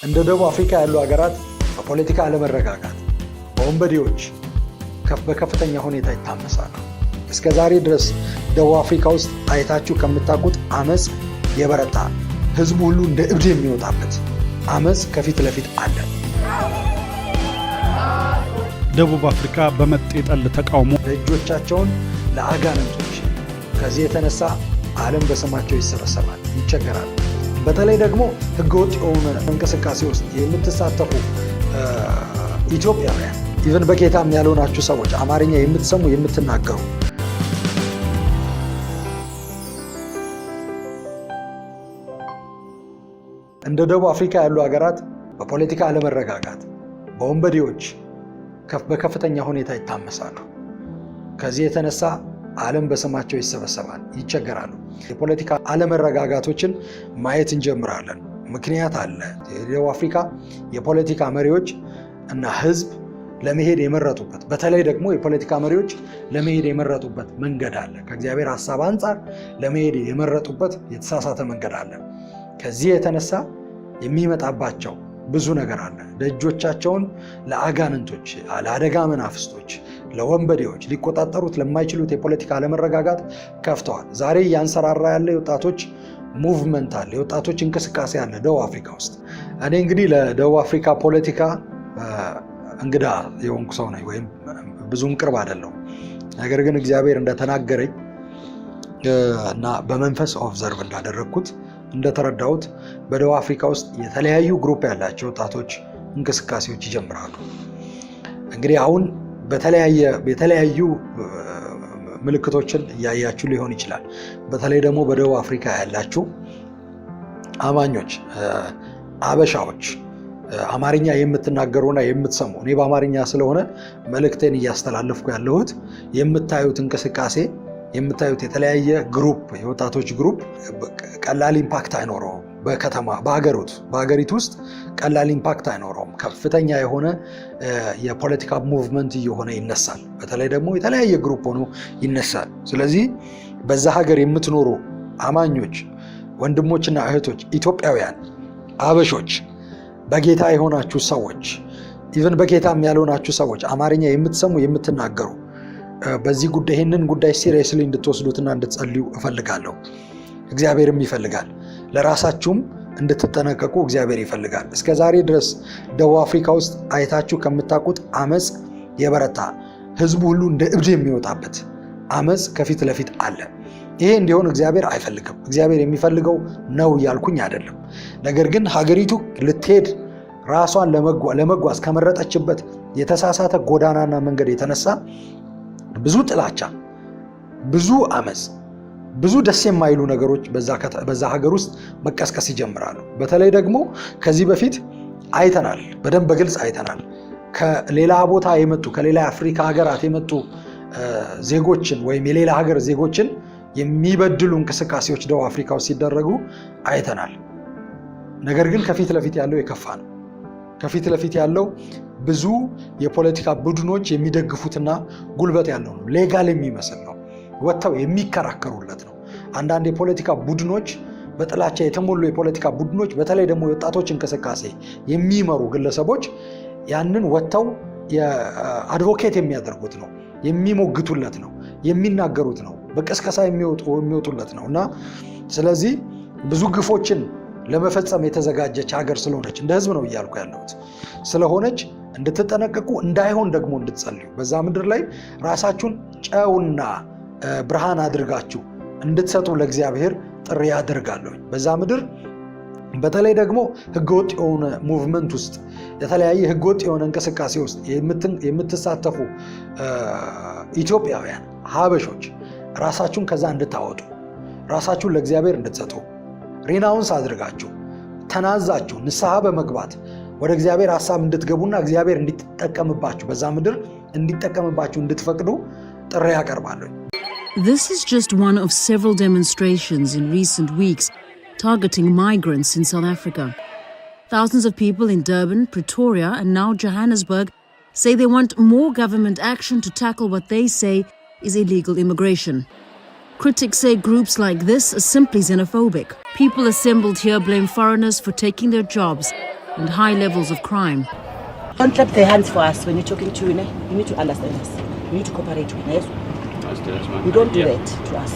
እንደ ደቡብ አፍሪካ ያሉ ሀገራት በፖለቲካ አለመረጋጋት በወንበዴዎች በከፍተኛ ሁኔታ ይታመሳሉ። እስከ ዛሬ ድረስ ደቡብ አፍሪካ ውስጥ አይታችሁ ከምታውቁት አመፅ የበረታ ህዝቡ ሁሉ እንደ እብድ የሚወጣበት አመፅ ከፊት ለፊት አለ። ደቡብ አፍሪካ በመጤ ጠል ተቃውሞ እጆቻቸውን ለአጋንንቶች ከዚህ የተነሳ ዓለም በስማቸው ይሰበሰባል፣ ይቸገራል። በተለይ ደግሞ ህገወጥ የሆነ እንቅስቃሴ ውስጥ የምትሳተፉ ኢትዮጵያውያን ኢቨን በጌታም ያልሆናችሁ ሰዎች አማርኛ የምትሰሙ የምትናገሩ እንደ ደቡብ አፍሪካ ያሉ ሀገራት በፖለቲካ አለመረጋጋት በወንበዴዎች በከፍተኛ ሁኔታ ይታመሳሉ። ከዚህ የተነሳ ዓለም በስማቸው ይሰበሰባል፣ ይቸገራሉ። የፖለቲካ አለመረጋጋቶችን ማየት እንጀምራለን። ምክንያት አለ። የደቡብ አፍሪካ የፖለቲካ መሪዎች እና ህዝብ ለመሄድ የመረጡበት በተለይ ደግሞ የፖለቲካ መሪዎች ለመሄድ የመረጡበት መንገድ አለ። ከእግዚአብሔር ሐሳብ አንጻር ለመሄድ የመረጡበት የተሳሳተ መንገድ አለ። ከዚህ የተነሳ የሚመጣባቸው ብዙ ነገር አለ። ደጆቻቸውን ለአጋንንቶች፣ ለአደጋ መናፍስቶች፣ ለወንበዴዎች ሊቆጣጠሩት ለማይችሉት የፖለቲካ አለመረጋጋት ከፍተዋል። ዛሬ እያንሰራራ ያለ የወጣቶች ሙቭመንት አለ፣ የወጣቶች እንቅስቃሴ አለ ደቡብ አፍሪካ ውስጥ። እኔ እንግዲህ ለደቡብ አፍሪካ ፖለቲካ እንግዳ የሆንኩ ሰው ነኝ፣ ወይም ብዙም ቅርብ አይደለሁም። ነገር ግን እግዚአብሔር እንደተናገረኝ እና በመንፈስ ኦብዘርቭ እንዳደረግኩት እንደተረዳሁት በደቡብ አፍሪካ ውስጥ የተለያዩ ግሩፕ ያላቸው ወጣቶች እንቅስቃሴዎች ይጀምራሉ። እንግዲህ አሁን የተለያዩ ምልክቶችን እያያችሁ ሊሆን ይችላል። በተለይ ደግሞ በደቡብ አፍሪካ ያላችሁ አማኞች፣ አበሻዎች፣ አማርኛ የምትናገሩና የምትሰሙ፣ እኔ በአማርኛ ስለሆነ መልእክቴን እያስተላለፍኩ ያለሁት፣ የምታዩት እንቅስቃሴ የምታዩት የተለያየ ግሩፕ የወጣቶች ግሩፕ ቀላል ኢምፓክት አይኖረውም። በከተማ በሀገሪቱ ውስጥ ቀላል ኢምፓክት አይኖረውም። ከፍተኛ የሆነ የፖለቲካ ሙቭመንት እየሆነ ይነሳል። በተለይ ደግሞ የተለያየ ግሩፕ ሆኖ ይነሳል። ስለዚህ በዛ ሀገር የምትኖሩ አማኞች ወንድሞችና እህቶች፣ ኢትዮጵያውያን፣ አበሾች፣ በጌታ የሆናችሁ ሰዎች፣ ኢቨን በጌታም ያልሆናችሁ ሰዎች አማርኛ የምትሰሙ የምትናገሩ በዚህ ጉዳይ ይህንን ጉዳይ ሲሪየስሊ እንድትወስዱትና እንድትጸልዩ እፈልጋለሁ። እግዚአብሔርም ይፈልጋል። ለራሳችሁም እንድትጠነቀቁ እግዚአብሔር ይፈልጋል። እስከ ዛሬ ድረስ ደቡብ አፍሪካ ውስጥ አይታችሁ ከምታውቁት አመፅ የበረታ ህዝቡ ሁሉ እንደ እብድ የሚወጣበት አመፅ ከፊት ለፊት አለ። ይሄ እንዲሆን እግዚአብሔር አይፈልግም። እግዚአብሔር የሚፈልገው ነው እያልኩኝ አይደለም። ነገር ግን ሀገሪቱ ልትሄድ ራሷን ለመጓዝ ከመረጠችበት የተሳሳተ ጎዳናና መንገድ የተነሳ ብዙ ጥላቻ፣ ብዙ አመፅ፣ ብዙ ደስ የማይሉ ነገሮች በዛ ሀገር ውስጥ መቀስቀስ ይጀምራሉ። በተለይ ደግሞ ከዚህ በፊት አይተናል፣ በደንብ በግልጽ አይተናል። ከሌላ ቦታ የመጡ ከሌላ የአፍሪካ ሀገራት የመጡ ዜጎችን ወይም የሌላ ሀገር ዜጎችን የሚበድሉ እንቅስቃሴዎች ደቡብ አፍሪካ ውስጥ ሲደረጉ አይተናል። ነገር ግን ከፊት ለፊት ያለው የከፋ ነው። ከፊት ለፊት ያለው ብዙ የፖለቲካ ቡድኖች የሚደግፉትና ጉልበት ያለው ነው። ሌጋል የሚመስል ነው። ወጥተው የሚከራከሩለት ነው። አንዳንድ የፖለቲካ ቡድኖች፣ በጥላቻ የተሞሉ የፖለቲካ ቡድኖች፣ በተለይ ደግሞ የወጣቶች እንቅስቃሴ የሚመሩ ግለሰቦች ያንን ወጥተው የአድቮኬት የሚያደርጉት ነው፣ የሚሞግቱለት ነው፣ የሚናገሩት ነው፣ በቀስቀሳ የሚወጡለት ነው እና ስለዚህ ብዙ ግፎችን ለመፈጸም የተዘጋጀች ሀገር ስለሆነች እንደ ህዝብ ነው እያልኩ ያለሁት ስለሆነች እንድትጠነቀቁ እንዳይሆን ደግሞ እንድትጸልዩ በዛ ምድር ላይ ራሳችሁን ጨውና ብርሃን አድርጋችሁ እንድትሰጡ ለእግዚአብሔር ጥሪ አደርጋለሁ። በዛ ምድር በተለይ ደግሞ ህገወጥ የሆነ ሙቭመንት ውስጥ የተለያየ ህገወጥ የሆነ እንቅስቃሴ ውስጥ የምትሳተፉ ኢትዮጵያውያን፣ ሀበሾች ራሳችሁን ከዛ እንድታወጡ ራሳችሁን ለእግዚአብሔር እንድትሰጡ ሪናውንስ አድርጋችሁ ተናዛችሁ ንስሐ በመግባት ወደ እግዚአብሔር ሐሳብ እንድትገቡና እግዚአብሔር እንዲጠቀምባችሁ በዛ ምድር እንዲጠቀምባችሁ እንድትፈቅዱ ጥሪ ያቀርባለሁ። This is just one of several demonstrations in recent weeks targeting migrants in South Africa. Thousands of people in Durban, Pretoria, and now Johannesburg say they want more government action to tackle what they say is illegal immigration. Critics say groups like this are simply xenophobic. People assembled here blame foreigners for taking their jobs, and high levels of crime. Don't clap their hands for us when you're talking to you. You need to understand us. You need to cooperate with us. You don't do that to us.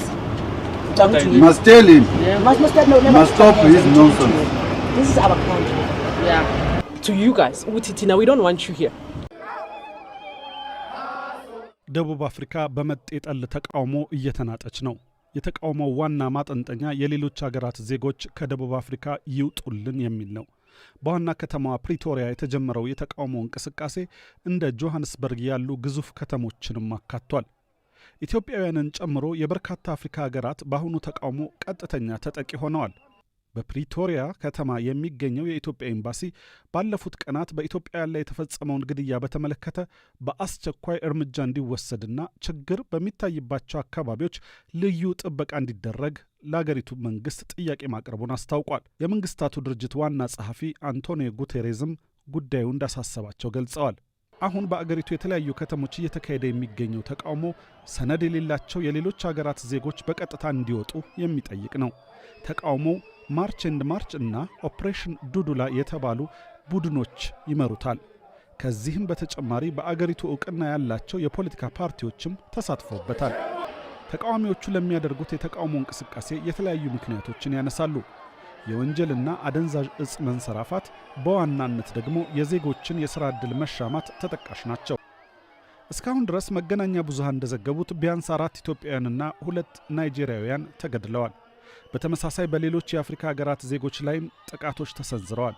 You must tell him. Must stop his nonsense. This is our country. Yeah. To you guys, Utitina, we don't want you here. ደቡብ አፍሪካ በመጤ ጠል ተቃውሞ እየተናጠች ነው። የተቃውሞው ዋና ማጠንጠኛ የሌሎች ሀገራት ዜጎች ከደቡብ አፍሪካ ይውጡልን የሚል ነው። በዋና ከተማዋ ፕሪቶሪያ የተጀመረው የተቃውሞ እንቅስቃሴ እንደ ጆሃንስበርግ ያሉ ግዙፍ ከተሞችንም አካቷል። ኢትዮጵያውያንን ጨምሮ የበርካታ አፍሪካ ሀገራት በአሁኑ ተቃውሞ ቀጥተኛ ተጠቂ ሆነዋል። በፕሪቶሪያ ከተማ የሚገኘው የኢትዮጵያ ኤምባሲ ባለፉት ቀናት በኢትዮጵያ ላይ የተፈጸመውን ግድያ በተመለከተ በአስቸኳይ እርምጃ እንዲወሰድና ችግር በሚታይባቸው አካባቢዎች ልዩ ጥበቃ እንዲደረግ ለአገሪቱ መንግስት ጥያቄ ማቅረቡን አስታውቋል። የመንግስታቱ ድርጅት ዋና ጸሐፊ አንቶኒዮ ጉቴሬዝም ጉዳዩ እንዳሳሰባቸው ገልጸዋል። አሁን በአገሪቱ የተለያዩ ከተሞች እየተካሄደ የሚገኘው ተቃውሞ ሰነድ የሌላቸው የሌሎች ሀገራት ዜጎች በቀጥታ እንዲወጡ የሚጠይቅ ነው። ተቃውሞው ማርች ኤንድ ማርች እና ኦፕሬሽን ዱዱላ የተባሉ ቡድኖች ይመሩታል። ከዚህም በተጨማሪ በአገሪቱ ዕውቅና ያላቸው የፖለቲካ ፓርቲዎችም ተሳትፈውበታል። ተቃዋሚዎቹ ለሚያደርጉት የተቃውሞ እንቅስቃሴ የተለያዩ ምክንያቶችን ያነሳሉ። የወንጀልና አደንዛዥ እጽ መንሰራፋት፣ በዋናነት ደግሞ የዜጎችን የሥራ ዕድል መሻማት ተጠቃሽ ናቸው። እስካሁን ድረስ መገናኛ ብዙሃን እንደዘገቡት ቢያንስ 4 ኢትዮጵያውያንና 2 ናይጄሪያውያን ተገድለዋል። በተመሳሳይ በሌሎች የአፍሪካ ሀገራት ዜጎች ላይም ጥቃቶች ተሰንዝረዋል።